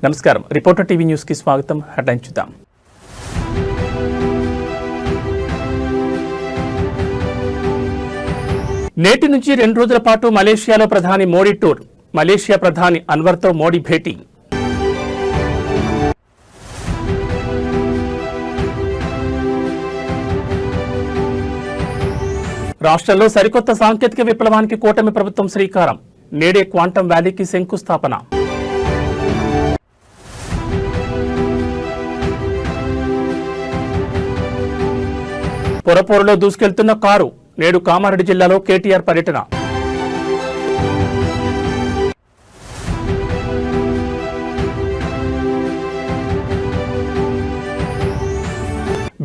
నమస్కారం. Reporter TV news కి స్వాగతం. హెడ్లైన్స్ చూద్దాం. నేటి నుంచి 2 రోజుల పాటు మలేషియాలో ప్రధాని మోడీ టూర్. మలేషియా ప్రధాని అన్వర్తో మోడీ భేటీ. రాష్ట్రంలో సరికొత్త సాంకేతిక విప్లవానికి కూటమి ప్రభుత్వం శ్రీకారం. నేడే క్వాంటం వ్యాలీకి శంకుస్థాపన. పొరపోరులో దూసుకెళ్తున్న కారు. నేడు కామారెడ్డి జిల్లాలో కేటీఆర్ పర్యటన.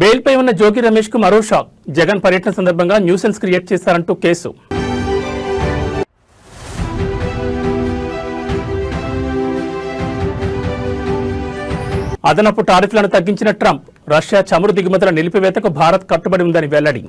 బెయిల్పై ఉన్న జోగి రమేష్ కు మరో షాక్. జగన్ పర్యటన సందర్భంగా న్యూసెన్స్ క్రియేట్ చేశారంటూ కేసు. అదనపు టారిఫ్లను తగ్గించిన ట్రంప్. రష్యా చమురు దిగుమతుల నిలిపివేతకు భారత్ కట్టుబడి ఉందని వెల్లడి.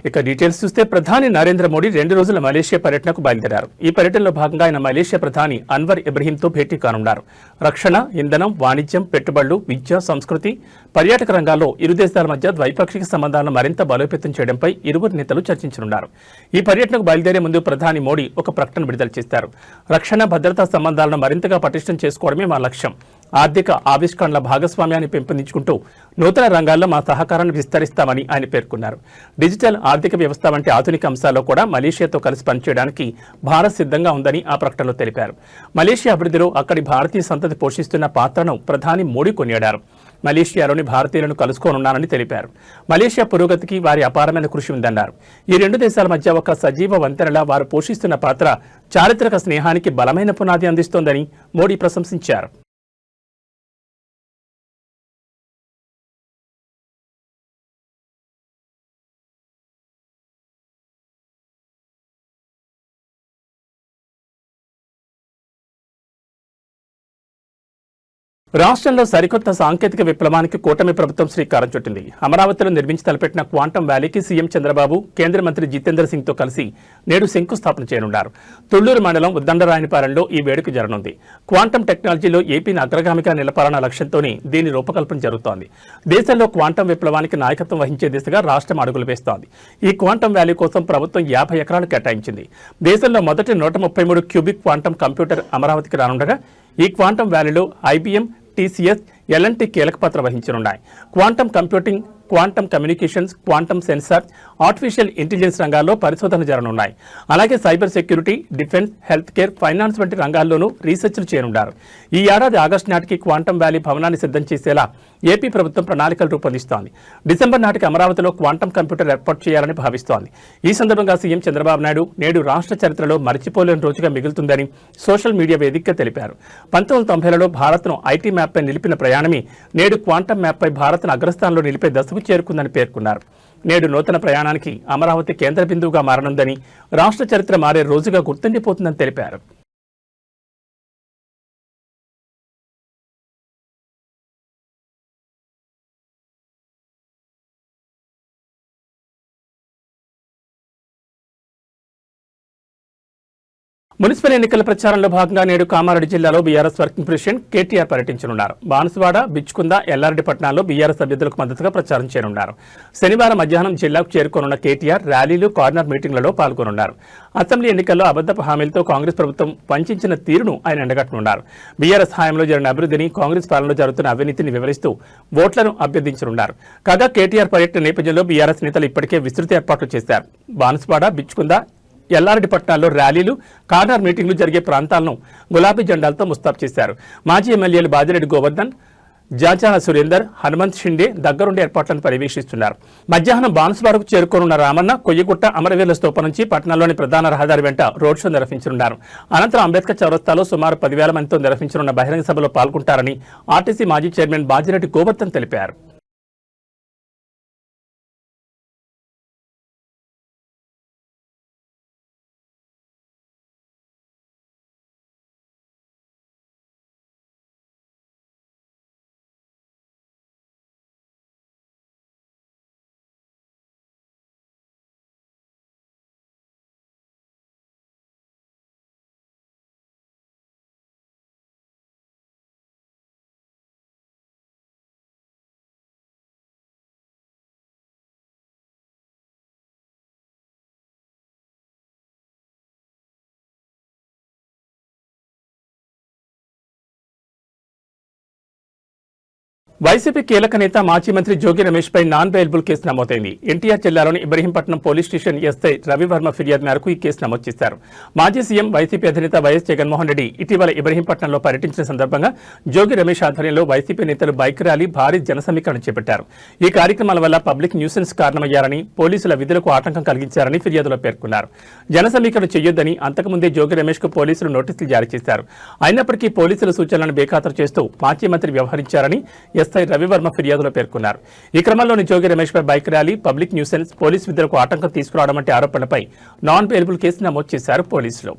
ఇక డీటెయిల్స్ చూస్తే ప్రధాని నరేంద్ర మోడీ 2 రోజుల మలేషియా పర్యటనకు బయలుదేరారు. ఈ పర్యటనలో భాగంగా ఆయన మలేషియా ప్రధాని అన్వర్ ఇబ్రహీంతో భేటీ కానున్నారు. రక్షణ, ఇంధనం, వాణిజ్యం, పెట్టుబడులు, విద్య, సంస్కృతి, పర్యాటక రంగాల్లో ఇరు దేశాల మధ్య ద్వైపాక్షిక సంబంధాలను మరింత బలోపేతం చేయడంపై ఇరువురు నేతలు చర్చించనున్నారు. ఈ పర్యటనకు బయలుదేరే ముందు ప్రధాని మోడీ ఒక ప్రకటన విడుదల చేశారు. రక్షణ, భద్రతా సంబంధాలను మరింతగా పటిష్టం చేసుకోవడమే మా లక్ష్యం. ఆర్థిక ఆవిష్కరణల భాగస్వామ్యాన్ని పెంపొందించుకుంటూ నూతన రంగాల్లో మా సహకారాన్ని విస్తరిస్తామని ఆయన పేర్కొన్నారు. డిజిటల్ ఆర్థిక వ్యవస్థ వంటి ఆధునిక అంశాల్లో కూడా మలేషియాతో కలిసి పనిచేయడానికి భారత్ సిద్ధంగా ఉందని ఆ ప్రకటనలో తెలిపారు. మలేషియా అభివృద్ధిలో అక్కడి భారతీయ సంతతి పోషిస్తున్న పాత్రను ప్రధాని మోడీ కొనియాడారు. మలేషియాలోని భారతీయులను కలుసుకోనున్నానని తెలిపారు. మలేషియా పురోగతికి వారి అపారమైన కృషి ఉందన్నారు. ఈ 2 దేశాల మధ్య ఒక సజీవ వంతెనలా వారు పోషిస్తున్న పాత్ర చారిత్రక స్నేహానికి బలమైన పునాది అందిస్తోందని మోడీ ప్రశంసించారు. రాష్ట్రంలో సరికొత్త సాంకేతిక విప్లవానికి కూటమి ప్రభుత్వం శ్రీకారం చుట్టింది. అమరావతిలో నిర్మించి తలపెట్టిన క్వాంటం వ్యాలీకి సీఎం చంద్రబాబు, కేంద్ర మంత్రి జితేంద్ర సింగ్తో కలిసి నేడు శంకుస్థాపన చేయనున్నారు. తుళ్లూరు మండలం ఉద్దండరాయనిపాలెంలో ఈ వేడుక జరగనుంది. క్వాంటం టెక్నాలజీలో ఏపీని అగ్రగామిగా నిలపాలన్న లక్ష్యంతోనే దీని రూపకల్పన జరుగుతోంది. దేశంలో క్వాంటం విప్లవానికి నాయకత్వం వహించే దిశగా రాష్ట్రం అడుగులు వేస్తోంది. ఈ క్వాంటం వ్యాలీ కోసం ప్రభుత్వం 50 ఎకరాలు కేటాయించింది. దేశంలో మొదటి 133 క్యూబిక్ క్వాంటం కంప్యూటర్ అమరావతికి రానుండగా ఈ క్వాంటం వ్యాలీలో ఐబీఎం, టీసీఎస్, ఎల్ఎన్టీ కీలక పాత్ర వహించనున్నాయి. Quantum computing, quantum communications, quantum sensor, artificial intelligence రంగాల్లో పరిశోధన జరగనున్నాయి. అలాగే cyber security, defence, health care, finance వంటి రంగాల్లోనూ రీసెర్చ్లు చేయనున్నారు. ఈ ఏడాది ఆగస్టు నాటికి క్వాంటం వ్యాలీ భవనాన్ని సిద్ధం చేసేలా ఏపీ ప్రభుత్వం ప్రణాళికలు రూపొందిస్తోంది. డిసెంబర్ నాటికి అమరావతిలో క్వాంటం కంప్యూటర్ ఏర్పాటు చేయాలని భావిస్తోంది. ఈ సందర్భంగా సీఎం చంద్రబాబు నాయుడు నేడు రాష్ట్ర చరిత్రలో మరిచిపోలేని రోజుగా మిగులుతుందని సోషల్ మీడియా వేదికగా తెలిపారు. 1990లలో భారత్ను ఐటీ మ్యాప్పై నిలిపిన ప్రయాణమే నేడు క్వాంటం మ్యాప్పై భారత్ను అగ్రస్థానంలో నిలిపే దశకు చేరుకుందని పేర్కొన్నారు. నేడు నూతన ప్రయాణానికి అమరావతి కేంద్ర బిందువుగా మారనుందని, రాష్ట్ర చరిత్ర మారే రోజుగా గుర్తుండిపోతుందని తెలిపారు. మున్సిపల్ ఎన్నికల ప్రచారంలో భాగంగా నేడు కామారెడ్డి జిల్లాలో బీఆర్ఎస్ వర్కింగ్ ప్రెసిడెంట్ కేటీఆర్ పర్యటించనున్నారు. బాన్సువాడ, బిచ్చుకుంద, ఎల్లారెడ్డి పట్టణాల్లో బీఆర్ఎస్ అభ్యర్థులకు మద్దతుగా ప్రచారం చేయనున్నారు. శనివారం మధ్యాహ్నం జిల్లాకు చేరుకోనున్న కేటీఆర్ ర్యాలీలు, కార్నర్ మీటింగ్లలో పాల్గొనున్నారు. అసెంబ్లీ ఎన్నికల్లో అబద్ధపు హామీలతో కాంగ్రెస్ ప్రభుత్వం వంచిన తీరును ఆయన ఎండగట్టనున్నారు. బీఆర్ఎస్ హయాంలో జరిగిన అభివృద్ధిని, కాంగ్రెస్ పాలనలో జరుగుతున్న అవినీతిని వివరిస్తూ ఓట్లను అభ్యర్థించనున్నారు. కాగా కేటీఆర్ పర్యటన నేపథ్యంలో బీఆర్ఎస్ నేతలు ఇప్పటికే విస్తృత ఏర్పాట్లు చేశారు. బాన్సువాడ, బిచ్చుకుంద, ఎల్లారెడ్డి పట్టణాల్లో ర్యాలీలు, కార్నర్ మీటింగ్లు జరిగే ప్రాంతాలను గులాబీ జెండాలతో ముస్తాబు చేశారు. మాజీ ఎమ్మెల్యేలు బాజిరెడ్డి గోవర్ధన్, జాజా సురేందర్, హనుమంత్ షిండే దగ్గరుండి ఏర్పాట్లను పర్యవేక్షిస్తున్నారు. మధ్యాహ్నం బాన్సువాడకు చేరుకోనున్న రామన్న కొయ్యగుట్ట, అమరవీరుల స్తూపం నుంచి పట్టణంలోని ప్రధాన రహదారి వెంట రోడ్ షో నిర్వహించనున్నారు. అనంతరం అంబేద్కర్ చౌరస్తాలో సుమారు 10,000 మందితో నిర్వహించనున్న బహిరంగ సభలో పాల్గొంటారని ఆర్టీసీ మాజీ చైర్మన్ బాజిరెడ్డి గోవర్ధన్ తెలిపారు. వైసీపీ కీలక నేత మాజీ మంత్రి జోగి రమేష్ పై నాన్ బెయిలబుల్ కేసు నమోదైంది. ఎన్టీఆర్ జిల్లాలోని Ibrahimpatnam police station SI Ravi Varma ఫిర్యాదు మేరకు ఈ కేసు నమోదు చేశారు. మాజీ సీఎం వైసీపీ అధినేత వైఎస్ జగన్మోహన్ రెడ్డి ఇటీవల ఇబ్రహీంపట్నంలో పర్యటించిన సందర్భంగా జోగి రమేష్ ఆధ్వర్యంలో వైసీపీ నేతలు బైక్ ర్యాలీ, భారీ జనసమీకరణ చేపట్టారు. ఈ కార్యక్రమాల వల్ల పబ్లిక్ న్యూసెన్స్ కారణమయ్యారని, పోలీసుల విధులకు ఆటంకం కలిగించారని ఫిర్యాదులో పేర్కొన్నారు. జనసమీకరణ చేయొద్దని అంతకుముందే జోగి రమేష్ కు పోలీసులు నోటీసులు జారీ చేశారు. అయినప్పటికీ పోలీసుల సూచనలను బేఖాతరు చేస్తూ మాజీ మంత్రి వ్యవహరించారని ఎస్ఐ రవివర్మ ఫిర్యాదులో పేర్కొన్నారు. ఈ క్రమంలోని జోగి రమేష్ పై bike rally, public nuisance, police విధులకు ఆటంకం తీసుకురావడం వంటి ఆరోపణలపై నాన్ బెయిలబుల్ కేసు నమోదు చేశారు పోలీసులు.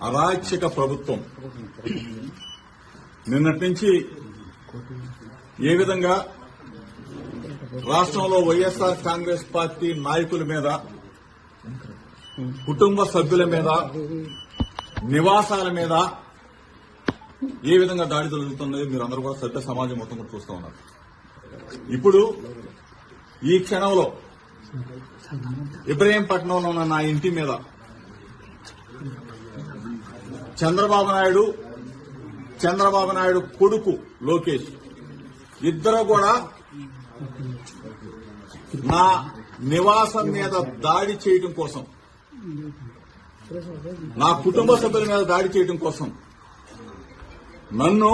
అరాచక ప్రభుత్వం నిన్నటి నుంచి ఏ విధంగా రాష్ట్రంలో వైఎస్ఆర్ కాంగ్రెస్ పార్టీ నాయకుల మీద, కుటుంబ సభ్యుల మీద, నివాసాల మీద ఏ విధంగా దాడి జరుగుతున్నది మీరు అందరూ కూడా సభ్య సమాజం మొత్తం కూడా చూస్తూ ఉన్నారు. ఇప్పుడు ఈ క్షణంలో ఇబ్రహీంపట్నంలో ఉన్న నా ఇంటి మీద చంద్రబాబు నాయుడు కొడుకు లోకేష్ ఇద్దరు కూడా నా నివాసం మీద దాడి చేయడం కోసం, నా కుటుంబ సభ్యుల మీద దాడి చేయడం కోసం నన్ను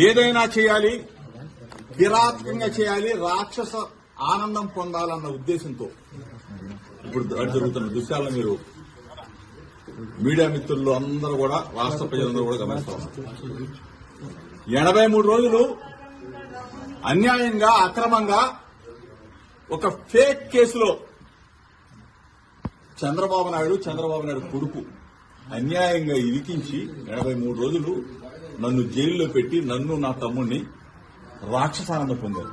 ఏదైనా చేయాలి, కిరాతకంగా చేయాలి, రాక్షస ఆనందం పొందాలన్న ఉద్దేశంతో ఇప్పుడు దాడి జరుగుతున్న దృశ్యాలను మీరు మీడియా మిత్రులు అందరూ కూడా రాష్ట్ర ప్రజలందరూ కూడా గమనిస్తా ఉన్నారు. 83 రోజులు అన్యాయంగా అక్రమంగా ఒక ఫేక్ కేసులో చంద్రబాబు నాయుడు కొడుకు అన్యాయంగా ఇరికించి 83 రోజులు నన్ను జైల్లో పెట్టి నన్ను నా తమ్ముడిని రాక్షసానంద పొందారు.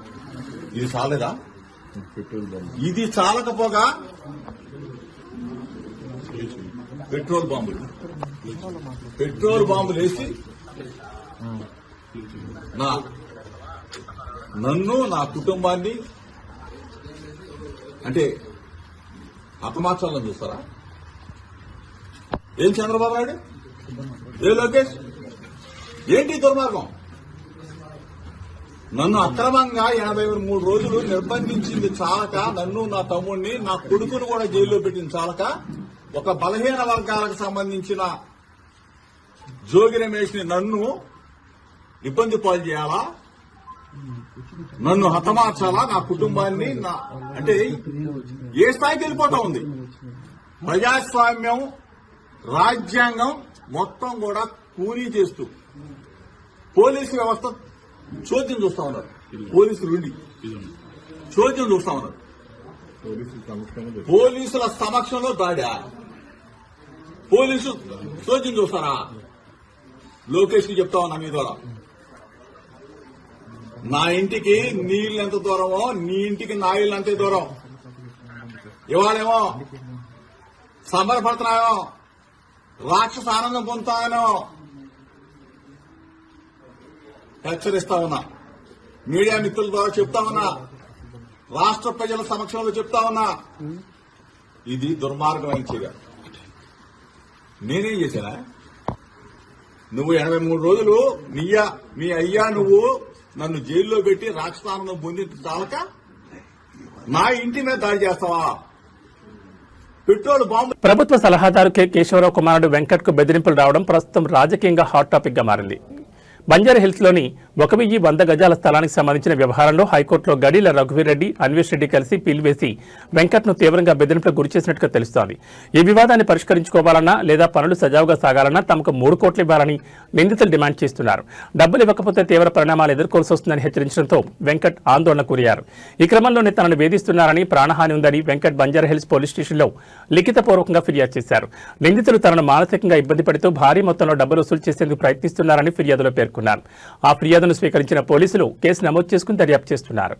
ఇది చాలేదా? ఇది చాలకపోగా పెట్రోల్ బాంబులు వేసి నన్ను నా కుటుంబాన్ని అంటే హతమార్చాలని చూస్తారా? ఏం చంద్రబాబు నాయుడు, ఏ లోకేష్, ఏంటి దుర్మార్గం? నన్ను అక్రమంగా 83 రోజులు నిర్బంధించింది చాలక, నన్ను నా తమ్ముడిని నా కొడుకును కూడా జైల్లో పెట్టింది చాలక, ఒక బలహీన వర్గాలకు సంబంధించిన జోగి రమేష్ ని నన్ను ఇబ్బంది పాలు చేయాలా, నన్ను హతమార్చాలా, నా కుటుంబాన్ని అంటే ఏ స్థాయికి వెళ్ళిపోతా ఉంది? ప్రజాస్వామ్యం, రాజ్యాంగం మొత్తం కూడా కూలీ చేస్తూ పోలీసు వ్యవస్థ చోద్యం చూస్తా ఉన్నారు. పోలీసులు ఉండి చోద్యం చూస్తా ఉన్నారు. పోలీసుల సమక్షంలో దాడా? పోలీసు చోద్యం చూస్తారా? లోకేష్ కి చెప్తా ఉన్నా మీ ద్వారా, నా ఇంటికి నీళ్ళు ఎంత దూరమో నీ ఇంటికి నా ఇల్లు అంతే దూరం. ఇవాళేమో సంబరపడుతున్నాయో, రాక్షస ఆనందం పొందుతానో హెచ్చరిస్తా ఉన్నా. మీడియా మిత్రుల ద్వారా చెప్తా ఉన్నా, రాష్ట్ర ప్రజల సమక్షంలో చెప్తా ఉన్నా, ఇది దుర్మార్గమైన చర్య. నేనేం చేశానా? నువ్వు 83 రోజులు మీ అయ్యా నువ్వు నన్ను జైల్లో పెట్టి రాక్షసానందం పొంది చాలక నా ఇంటి మీద దాడి చేస్తావా? Petrol bomb. ప్రభుత్వ సలహాదారు కె కేశవరావు కుమారుడు వెంకట్ కు బెదిరింపులు రావడం ప్రస్తుతం రాజకీయంగా హాట్ టాపిక్ గా మారింది. బంజారా హిల్స్ లోని 1100 గజాల స్థలానికి సంబంధించిన వ్యవహారంలో హైకోర్టులో గడీల రఘువీర్ రెడ్డి, అన్వేష్ రెడ్డి కలిసి పిలివేసి వెంకట్ ను తీవ్రంగా బెదిరింపులకు గురి చేసినట్టుగా తెలుస్తోంది. ఈ వివాదాన్ని పరిష్కరించుకోవాలన్నా లేదా పనులు సజావుగా సాగాలన్నా తమకు 3 కోట్లు ఇవ్వాలని నిందితులు డిమాండ్ చేస్తున్నారు. డబ్బులు ఇవ్వకపోతే తీవ్ర పరిణామాలు ఎదుర్కోవాల్సి వస్తుందని హెచ్చరించడంతో వెంకట్ ఆందోళనకు గురయ్యారు. ఈ క్రమంలోనే తనను వేధిస్తున్నారని, ప్రాణహాని ఉందని వెంకట్ బంజారా హిల్స్ పోలీస్ స్టేషన్లో లిఖితపూర్వకంగా ఫిర్యాదు చేశారు. నిందితులు తనను మానసికంగా ఇబ్బంది పెడుతూ భారీ మొత్తంలో డబ్బులు వసూలు చేసేందుకు ప్రయత్నిస్తున్నారని ఫిర్యాదులో పేర్కొన్నారు. ఆ ఫిర్యాదును స్వీకరించిన పోలీసులు కేసు నమోదు చేసుకుని దర్యాప్తు చేస్తున్నారు.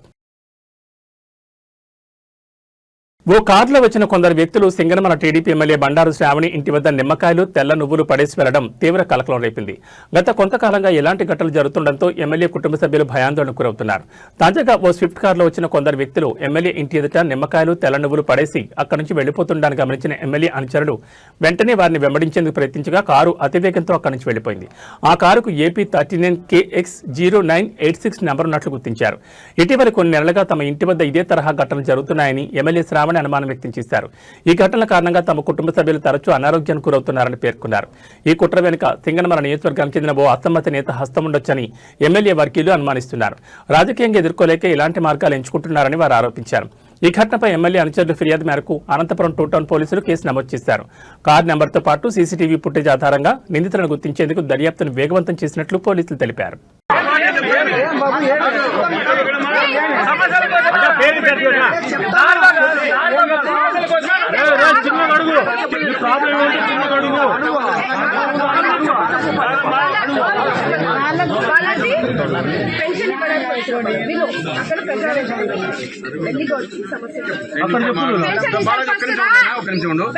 ఓ కారులో వచ్చిన కొందరు వ్యక్తులు సింగనమల టీడీపీ ఎమ్మెల్యే బండారు శ్రావణి ఇంటి వద్ద నిమ్మకాయలు, తెల్ల నువ్వులు పడేసి వెళ్లడం తీవ్ర కలకలం రేపింది. గత కొంతకాలంగా ఎలాంటి ఘటనలు జరుగుతుండటంతో ఎమ్మెల్యే కుటుంబ సభ్యులు భయాందోళనకు గురవుతున్నారు. తాజాగా ఓ స్విఫ్ట్ కారులో వచ్చిన కొందరు వ్యక్తులు ఎమ్మెల్యే ఇంటి ఎదుట నిమ్మకాయలు, తెల్ల నువ్వులు పడేసి అక్కడి నుంచి వెళ్లిపోతుండని గమనించిన ఎమ్మెల్యే అనుచరులు వెంటనే వారిని వెంబడించేందుకు ప్రయత్నించగా కారు అతివేగంతో అక్కడి నుంచి వెళ్లిపోయింది. ఆ కారుకు ఏపీ 39KX0986 నంబర్ ఉన్నట్లు గుర్తించారు. ఇటీవల కొన్ని నెలలుగా తమ ఇంటి వద్ద ఇదే తరహా ఘటనలు జరుగుతున్నాయని ఎమ్మెల్యే శ్రావణి అనుమానం వ్యక్తం చేశారు. ఈ ఘటనల కారణంగా తమ కుటుంబ సభ్యులు తరచూ అనారోగ్యానికి గురవుతున్నారని పేర్కొన్నారు. ఈ కుట్ర వెనుక సింగనమల నియోజకవర్గానికి చెందిన ఓ అసమ్మత నేత హస్తం ఉండొచ్చని ఎమ్మెల్యే వర్గీయులు అనుమానిస్తున్నారు. రాజకీయంగా ఎదుర్కోలేక ఇలాంటి మార్గాలు ఎంచుకుంటున్నారని వారు ఆరోపించారు. ఈ ఘటనపై ఎమ్మెల్యే అనుచరుల ఫిర్యాదు మేరకు అనంతపురం 2 టౌన్ పోలీసులు కేసు నమోదు చేశారు. కారు నెంబర్తో పాటు సీసీటీవీ ఫుటేజ్ ఆధారంగా నిందితులను గుర్తించేందుకు దర్యాప్తును వేగవంతం చేసినట్లు పోలీసులు తెలిపారు.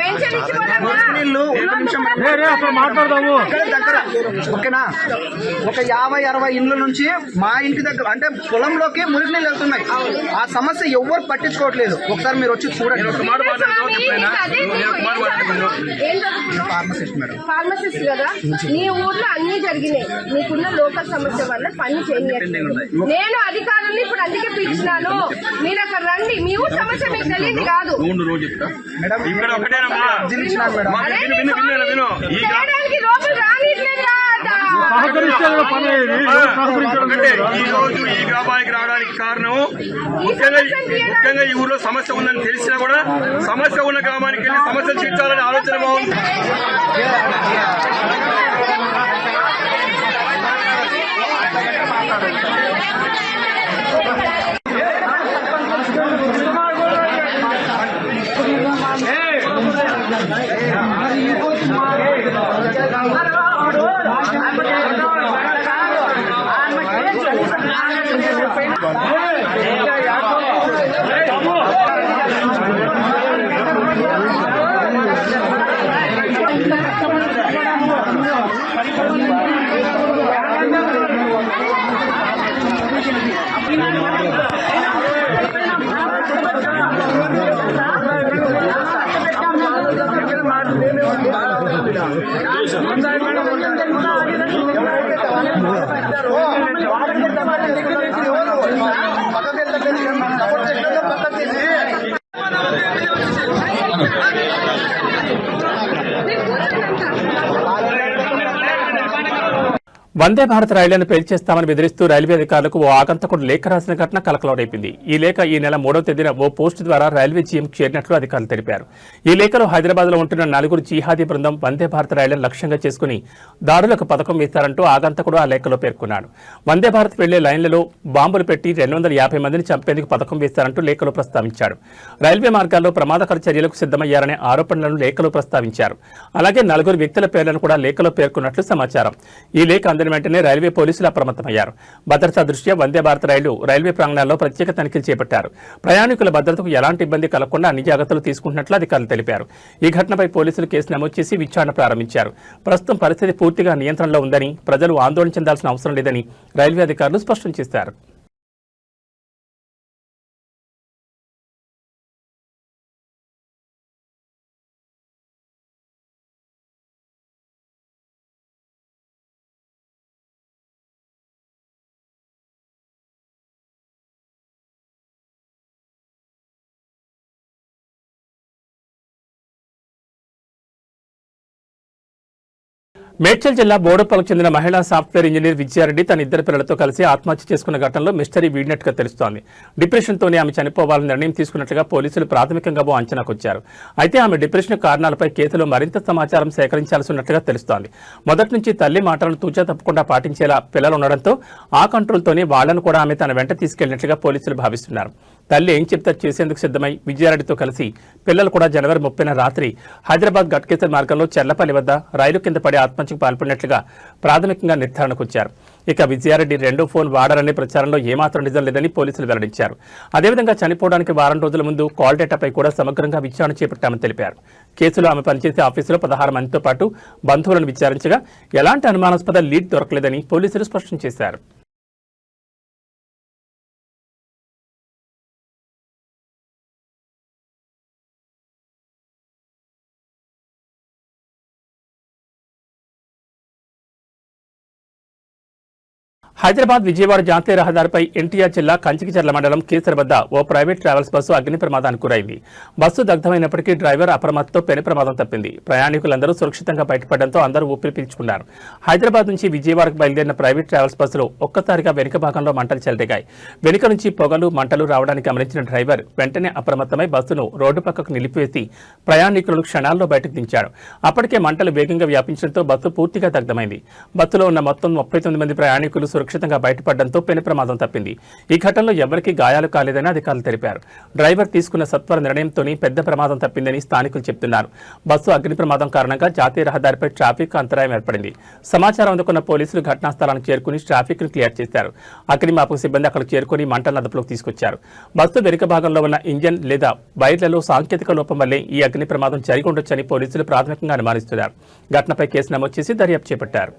పెన్షన్ అక్కడ మాట్లాడదాము ఓకేనా. ఒక 50-60 ఇండ్ల నుంచి మా ఇంటి దగ్గర అంటే పొలంలోకి మురికి నీళ్ళు వెళ్తున్నాయి. ఆ సమస్య ఎవ్వరు పట్టించుకోవట్లేదు. ఒకసారి మీరు వచ్చి చూడండి. ఫార్మసిస్ట్ కదా, నీ ఊర్లో అన్ని జరిగినాయి. నీకున్న లోకల్ సమస్య వల్ల పని చేయట్లేదు. నేను అధికారులు ఇప్పుడు అందుకే పిలిచినాను. మీరు అక్కడ రండి. మీ ఊరు సమస్య మీకు తెలియదు కాదు. చేయడానికి లోపల రానిట్లేదు. ఒకటే ఈ రోజు ఈ గ్రామానికి రావడానికి కారణం ముఖ్యంగా ఈ ఊర్లో సమస్య ఉందని తెలిసినా కూడా సమస్య ఉన్న గ్రామానికి వెళ్ళి సమస్యలు తీర్చాలనే ఆలోచన బాగుంది. వందే భారత్ రైళ్లను పేల్చేస్తామని బెదిరిస్తూ రైల్వే అధికారులకు ఓ ఆగంతకుడు లేఖ రాసిన ఘటన కలకలం రేపింది. ఈ లేఖ ఈ నెల 3వ తేదీన ఓ పోస్టు ద్వారా రైల్వే జీఎం చేరినట్లు అధికారులు తెలిపారు. ఈ లేఖలో హైదరాబాద్ లో ఉంటున్న 4 జిహాదీ బృందం వందే భారత్ రైళ్లను లక్ష్యంగా చేసుకుని దాడులకు పథకం వేస్తారంటూ ఆగంతకుడు ఆ లేఖలో పేర్కొన్నాడు. వందే భారత్ వెళ్లే లైన్లలో బాంబులు పెట్టి 250 మందిని చంపేందుకు పథకం వేస్తారంటూ లేఖలో ప్రస్తావించాడు. రైల్వే మార్గాల్లో ప్రమాదకర చర్యలకు సిద్ధమయ్యారనే ఆరోపణలను లేఖలో ప్రస్తావించారు. అలాగే 4 వ్యక్తుల పేర్లను కూడా లేఖలో పేర్కొన్నట్లు సమాచారం. ఈ లేఖ అందిన వెంటనే రైల్వే పోలీసులు అప్రమత్తమయ్యారు. భద్రతా దృష్ట్యా వందే భారత్ రైల్వే ప్రాంగణాల్లో ప్రత్యేక తనిఖీలు చేపట్టారు. ప్రయాణికుల భద్రతకు ఎలాంటి ఇబ్బంది కలగకుండా అన్ని జాగ్రత్తలు తీసుకుంటున్నట్లు అధికారులు తెలిపారు. ఈ ఘటనపై పోలీసులు కేసు నమోదు చేసి విచారణ ప్రారంభించారు. ప్రస్తుతం పరిస్థితి పూర్తిగా నియంత్రణలో ఉందని, ప్రజలు ఆందోళన చెందాల్సిన అవసరం లేదని రైల్వే అధికారులు స్పష్టం చేశారు. మేడ్చల్ జిల్లా బోడుపల్లికి చెందిన మహిళా సాఫ్ట్వేర్ ఇంజనీర్ విజయారెడ్డి తన 2 పిల్లలతో కలిసి ఆత్మహత్య చేసుకున్న ఘటనలో మిస్టరీ వీడినట్టుగా తెలుస్తోంది. డిప్రెషన్తోనే ఆమె చనిపోవాలని నిర్ణయం తీసుకున్నట్లుగా పోలీసులు ప్రాథమికంగా అంచనాకొచ్చారు. అయితే ఆమె డిప్రెషన్ కారణాలపై కేసులో మరింత సమాచారం సేకరించాల్సి ఉన్నట్లుగా తెలుస్తోంది. మొదటి నుంచి తల్లి మాటలను తూచా తప్పకుండా పాటించేలా పిల్లలు ఉండడంతో ఆ కంట్రోల్తోనే వాళ్లను కూడా ఆమె తన వెంట తీసుకెళ్లినట్లుగా పోలీసులు భావిస్తున్నారు. తల్లి ఏం చెప్తే చేసేందుకు సిద్ధమై విజయారెడ్డితో కలిసి పిల్లలు కూడా జనవరి 30న రాత్రి హైదరాబాద్ గట్కేసర్ మార్గంలో చెర్లపల్లి వద్ద రైలు కింద పడి ఆత్మహత్యకు పాల్పడినట్లుగా ప్రాథమికంగా నిర్ధారణకొచ్చారు. ఇక విజయారెడ్డి 2వ ఫోన్ వాడారనే ప్రచారంలో ఏమాత్రం నిజం లేదని పోలీసులు వెల్లడించారు. అదేవిధంగా చనిపోవడానికి వారం రోజుల ముందు కాల్ డేటాపై కూడా సమగ్రంగా విచారణ చేపట్టామని తెలిపారు. కేసులో ఆమె పనిచేసే ఆఫీసులో 16 మందితో పాటు బంధువులను విచారించగా ఎలాంటి అనుమానాస్పద లీడ్ దొరకలేదని పోలీసులు స్పష్టం చేశారు. హైదరాబాద్ విజయవాడ జాతీయ రహదారిపై ఎన్టీఆర్ జిల్లా కంచికిచర్ల మండలం కేసర్ వద్ద ఓ ప్రైవేట్ ట్రావెల్స్ బస్సు అగ్ని ప్రమాదానికి గురైంది. బస్సు దగ్ధమైనప్పటికీ డ్రైవర్ అప్రమత్తతో పెను ప్రమాదం తప్పింది. ప్రయాణికులందరూ సురక్షితంగా బయటపడడంతో అందరూ ఊపిరి పీల్చుకున్నారు. హైదరాబాద్ నుంచి విజయవాడకు బయలుదేరిన ప్రైవేట్ ట్రావెల్స్ బస్సులో ఒక్కసారిగా వెనుక భాగంలో మంటలు చెలరేగాయి. వెనుక నుంచి పొగలు మంటలు రావడానికి గమనించిన డ్రైవర్ వెంటనే అప్రమత్తమై బస్సును రోడ్డు పక్కకు నిలిపివేసి ప్రయాణికులను క్షణాల్లో బయటకు దించాడు. అప్పటికే మంటలు వేగంగా వ్యాపించడంతో బస్సు పూర్తిగా దగ్ధమైంది. బస్సులో ఉన్న మొత్తం 39 మంది ప్రయాణికులు సురక్షితంగా బయటపడడంతో పెను ప్రమాదం తప్పింది. ఈ ఘటనలో ఎవరికీ గాయాలు కాలేదని అధికారులు తెలిపారు. డ్రైవర్ తీసుకున్న సత్వర నిర్ణయంతోనే పెద్ద ప్రమాదం తప్పిందని స్థానికులు చెబుతున్నారు. బస్సు అగ్ని ప్రమాదం కారణంగా జాతీయ రహదారిపై ట్రాఫిక్ అంతరాయం ఏర్పడింది. సమాచారం అందుకున్న పోలీసులు ఘటనా స్థలానికి చేరుకుని ట్రాఫిక్ ను క్లియర్ చేశారు. అగ్నిమాపక సిబ్బంది అక్కడికి చేరుకుని మంటలను అదుపులోకి తీసుకొచ్చారు. బస్సు వెనుక భాగంలో ఉన్న ఇంజన్ లేదా వైర్లలో సాంకేతిక లోపం వల్లే ఈ అగ్ని ప్రమాదం జరిగి ఉండొచ్చని పోలీసులు ప్రాథమికంగా అనుమానిస్తున్నారు. ఘటనపై కేసు నమోదు చేసి దర్యాప్తు చేపట్టారు.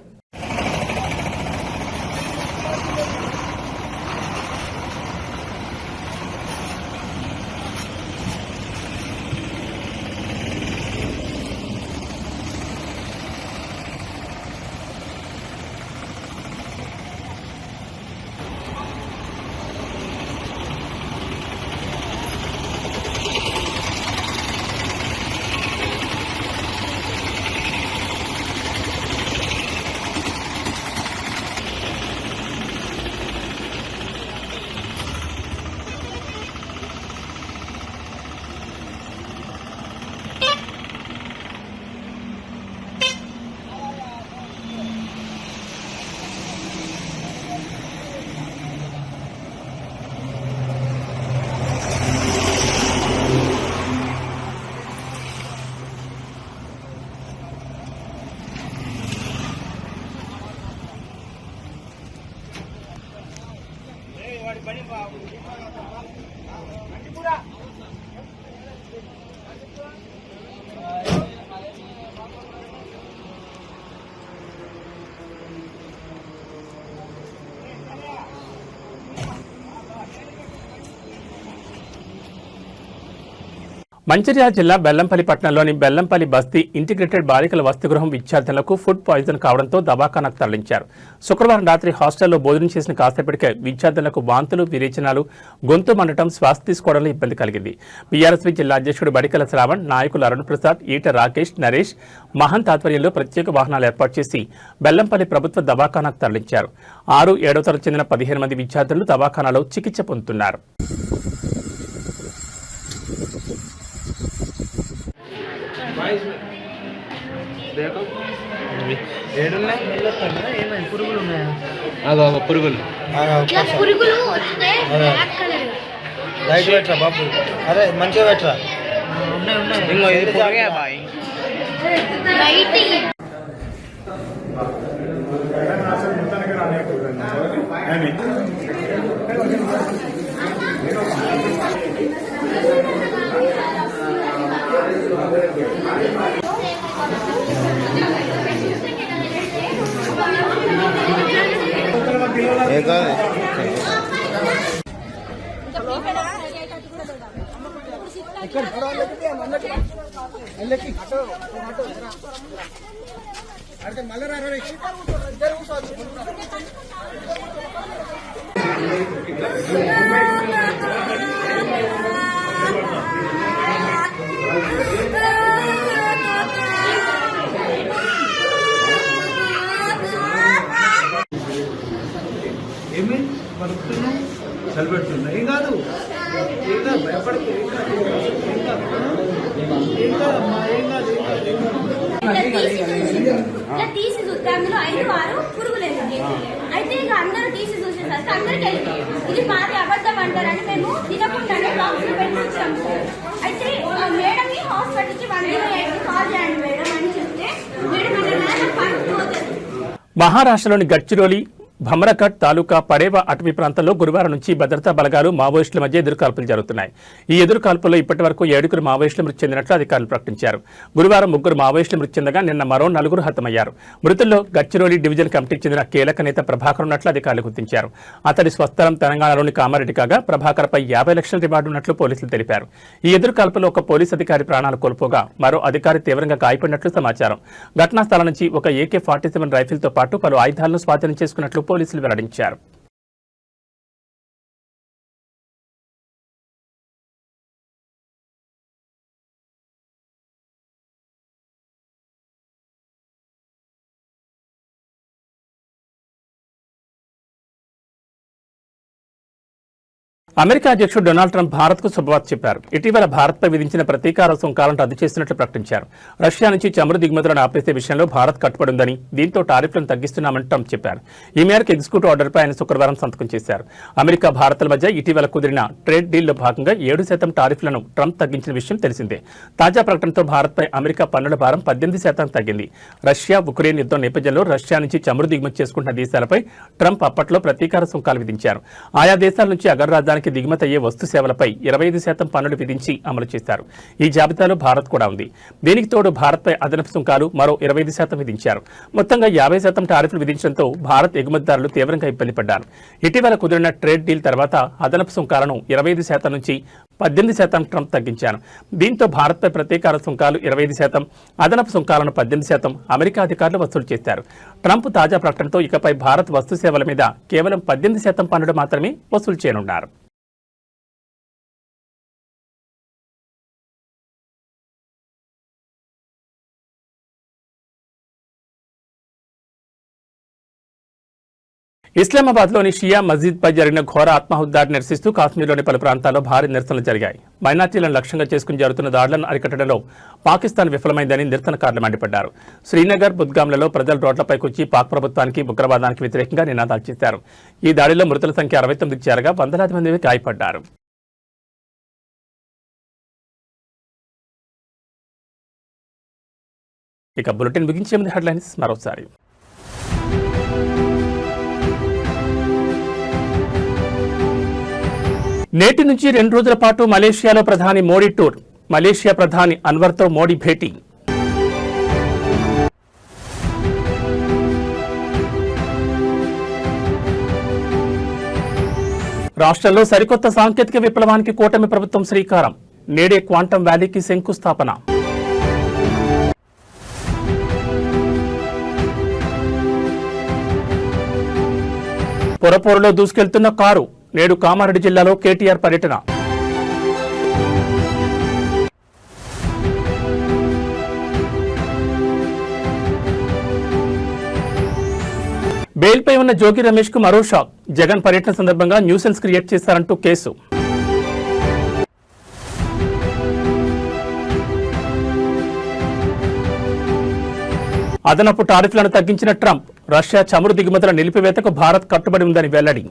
మంచిర్యాల జిల్లా బెల్లంపల్లి పట్టణంలోని బెల్లంపల్లి బస్తీ ఇంటిగ్రేటెడ్ బాలికల వసతిగృహం విద్యార్థులకు ఫుడ్ పాయిజన్ కావడంతో దవాఖానాకు తరలించారు. శుక్రవారం రాత్రి హాస్టల్లో భోజనం చేసిన కాసేపటికే విద్యార్థులకు వాంతులు, విరేచనాలు, గొంతు మండటం, శ్వాస తీసుకోవడంలో ఇబ్బంది కలిగింది. బీఆర్ఎస్పీ జిల్లా అధ్యక్షుడు బడికల శ్రావణ్, నాయకులు అరుణ్ ప్రసాద్, ఈట రాకేష్, నరేష్, మహంత్ ఆధ్వర్యంలో ప్రత్యేక వాహనాలు ఏర్పాటు చేసి బెల్లంపల్లి ప్రభుత్వ దవాఖానాకు తరలించారు. 6, 7వ తరగతి చెందిన 15 మంది విద్యార్థులు దవాఖానాలో చికిత్స పొందుతున్నారు. పురుగులు వస్తే బ్లాక్ కలర్ లైట్ పెట్టరా బాబు, అరే మంచిగా పెట్టరా. లైటింగ్ ఏం కాదు. ఏమి పడుతున్నావు, చలిపెడుతున్నా, ఏం కాదు, ఏం కాదు, భయపడుతుంది, ఇలా తీసి చూస్తే అందులో 5, 6 పురుగులు అయితే ఇక అందరూ తీసి చూసేసరికి అందరికి వెళ్ళింది. ఇది మాది అబద్ధం అంటారని మేము తినకుండానే బాక్స్ పెట్టి వచ్చాము. అయితే మేడం హాస్పిటల్ కి 108 కాల్ చేయండి మేడం అని చెప్తే మేడం అంటే పట్టుకోతుంది. మహారాష్ట్రలోని గడ్చిరోలి, భమ్రకట్ తాలూకా పడేవ అటవీ ప్రాంతంలో గురువారం నుంచి భద్రతా బలగాలు, మావోయిస్టుల మధ్య ఎదురుకాల్పులు జరుగుతున్నాయి. ఈ ఎదురుకాల్పుల్లో ఇప్పటి వరకు 7 మావోయిస్టులు మృతి చెందినట్లు అధికారులు ప్రకటించారు. గురువారం 3 మావోయిస్టులు మృతి చెందగా నిన్న మరో 4 హతమయ్యారు. మృతుల్లో గడ్చిరోలి డివిజన్ కమిటీకి చెందిన కీలక నేత ప్రభాకర్ ఉన్నట్లు అధికారులు గుర్తించారు. అతడి స్వస్థలం తెలంగాణలోని కామారెడ్డి కాగా ప్రభాకర్పై 50 లక్షల రివార్డు ఉన్నట్లు పోలీసులు తెలిపారు. ఈ ఎదురుకాల్పులో ఒక పోలీసు అధికారి ప్రాణాలు కోల్పోగా మరో అధికారి తీవ్రంగా గాయపడినట్లు సమాచారం. ఘటనా స్థలం నుంచి ఒక AK-47 రైఫిల్తో పాటు పలు ఆయుధాలను స్వాధీనం చేసుకున్నట్లు పోలీసులు వెల్లడించారు. అమెరికా అధ్యక్షుడు డొనాల్డ్ ట్రంప్ భారత్కు శుభవార్త చెప్పారు. ఇటీవల భారత్పై విధించిన ప్రతీకార సుంకాలను రద్దు చేస్తున్నట్లు ప్రకటించారు. రష్యా నుంచి చమురు దిగుమతులను ఆపేసే విషయంలో భారత్ కట్టుబడి ఉందని, దీంతో టారిఫ్లను తగ్గిస్తున్నామని ట్రంప్ చెప్పారు. ఈ మేరకు ఎగ్జిక్యూటివ్ ఆర్డర్పై ఆయన శుక్రవారం సంతకం చేశారు. అమెరికా, భారత్ల మధ్య ఇటీవల కుదిరిన ట్రేడ్ డీల్లో భాగంగా 7% టారిఫ్లను ట్రంప్ తగ్గించిన విషయం తెలిసిందే. తాజా ప్రకటనతో భారత్పై అమెరికా పన్నుల భారం 18% తగ్గింది. రష్యా, ఉక్రెయిన్ యుద్ధం నేపథ్యంలో రష్యా నుంచి చమురు దిగుమతి చేసుకుంటున్న దేశాలపై ట్రంప్ అప్పట్లో ప్రతీకార సుంకాలు విధించారు. ఆయా దేశాల నుంచి అగర్రాజ్యానికి దిగుమతి అయ్యే వస్తు సేవలపై 25% పన్నులు విధించి అమలు చేశారు. ఈ జాబితాలో భారత్ కూడా ఉంది. దీనికి తోడు భారత్పై అదనపు సుంకాలు మరో 25% విధించారు. మొత్తంగా 50% టారిఫ్లు విధించడంతో భారత్ ఎగుమతిదారులు తీవ్రంగా ఇబ్బంది పడ్డారు. ఇటీవల కుదిరిన ట్రేడ్ డీల్ తర్వాత అదనపు సుంకాలను 25% నుంచి 18% ట్రంప్ తగ్గించారు. దీంతో భారత్పై ప్రతీకార సుంకాలు 25%, అదనపు సుంకాలను 18% అమెరికా అధికారులు వసూలు చేశారు. ట్రంప్ తాజా ప్రకటనతో ఇకపై భారత్ వస్తు సేవల మీద కేవలం 18% పన్నులు మాత్రమే వసూలు చేయనున్నారు. ఇస్లామాబాద్లోని షియా మస్జిద్పై జరిగిన ఘోర ఆత్మాహుతి నిరసిస్తూ కాశ్మీర్లోని పలు ప్రాంతాల్లో భారీ నిరసనలు జరిగాయి. మైనార్టీలను లక్ష్యంగా చేసుకుని జరుగుతున్న దాడులను అరికట్టడంలో పాకిస్తాన్ విఫలమైందని నిరసనకారులు మండిపడ్డారు. శ్రీనగర్, బుద్గాంలలో ప్రజలు రోడ్లపైకి వచ్చి పాక్ ప్రభుత్వానికి, ఉగ్రవాదానికి వ్యతిరేకంగా నినాదాలు చేశారు. ఈ దాడిలో మృతుల సంఖ్య 69కి చేరగా వందలాది మంది గాయపడ్డారు. ఇక బులెటిన్ ముగించే ముందు హెడ్లైన్స్ మరోసారి. నేటి నుంచి 2 రోజుల పాటు మలేషియాలో ప్రధాని మోడీ టూర్. మలేషియా ప్రధాని అన్వర్తో మోడీ భేటీ. రాష్ట్రంలో సరికొత్త సాంకేతిక విప్లవానికి కూటమి ప్రభుత్వం శ్రీకారం. నేడే క్వాంటం వ్యాలీకి శంకుస్థాపన. పొరపోరులో దూసుకెళ్తున్న కారు. నేడు కామారెడ్డి జిల్లాలో కేటీఆర్ పర్యటన. బెయిల్పై ఉన్న జోగి రమేష్ కు మరో షాక్. జగన్ పర్యటన సందర్భంగా న్యూసెన్స్ క్రియేట్ చేశారంటూ కేసు. అదనపు టారిఫ్లను తగ్గించిన ట్రంప్. రష్యా చమురు దిగుమతుల నిలిపివేతకు భారత్ కట్టుబడి ఉందని వెల్లడి.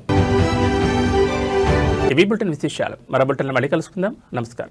ఇవి బులెటిన్ విశేషాలు. మరో బులెటిన్లో మళ్ళీ కలుసుకుందాం. నమస్కారం.